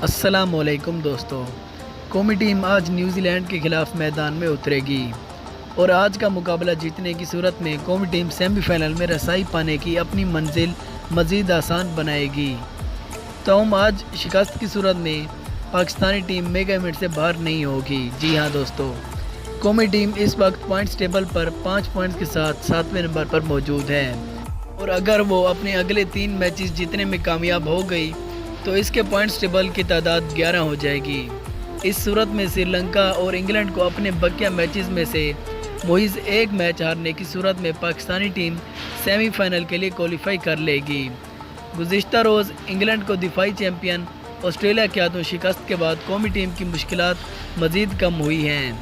السلام علیکم دوستو، قومی ٹیم آج نیوزی لینڈ کے خلاف میدان میں اترے گی اور آج کا مقابلہ جیتنے کی صورت میں قومی ٹیم سیمی فائنل میں رسائی پانے کی اپنی منزل مزید آسان بنائے گی۔ تاہم آج شکست کی صورت میں پاکستانی ٹیم میگا ایونٹ سے باہر نہیں ہوگی۔ جی ہاں دوستو، قومی ٹیم اس وقت پوائنٹس ٹیبل پر 5 پوائنٹس کے ساتھ 7ویں نمبر پر موجود ہے، اور اگر وہ اپنے اگلے 3 میچز جیتنے میں کامیاب ہو گئی تو اس کے پوائنٹس ٹیبل کی تعداد 11 ہو جائے گی۔ اس صورت میں سری لنکا اور انگلینڈ کو اپنے بقیہ میچز میں سے محض ایک میچ ہارنے کی صورت میں پاکستانی ٹیم سیمی فائنل کے لیے کوالیفائی کر لے گی۔ گزشتہ روز انگلینڈ کو دفاعی چیمپئن آسٹریلیا کے ہاتھوں شکست کے بعد قومی ٹیم کی مشکلات مزید کم ہوئی ہیں،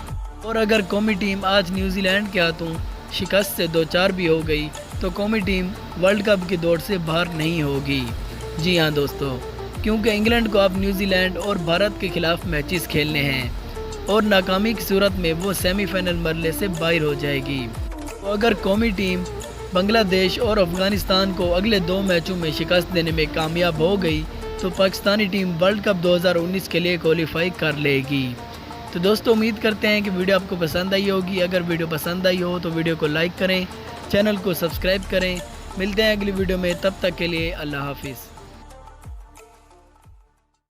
اور اگر قومی ٹیم آج نیوزی لینڈ کے ہاتھوں شکست سے دوچار بھی ہو گئی تو قومی ٹیم ورلڈ کپ کی دوڑ سے باہر نہیں ہوگی۔ جی ہاں دوستو، کیونکہ انگلینڈ کو اب نیوزی لینڈ اور بھارت کے خلاف میچز کھیلنے ہیں، اور ناکامی کی صورت میں وہ سیمی فائنل مرحلے سے باہر ہو جائے گی۔ تو اگر قومی ٹیم بنگلہ دیش اور افغانستان کو اگلے 2 میچوں میں شکست دینے میں کامیاب ہو گئی تو پاکستانی ٹیم ورلڈ کپ 2019 کے لیے کوالیفائی کر لے گی۔ تو دوستو، امید کرتے ہیں کہ ویڈیو آپ کو پسند آئی ہوگی۔ اگر ویڈیو پسند آئی ہو تو ویڈیو کو لائک کریں، چینل کو سبسکرائب کریں۔ ملتے ہیں اگلی ویڈیو میں، تب تک کے لیے اللہ حافظ۔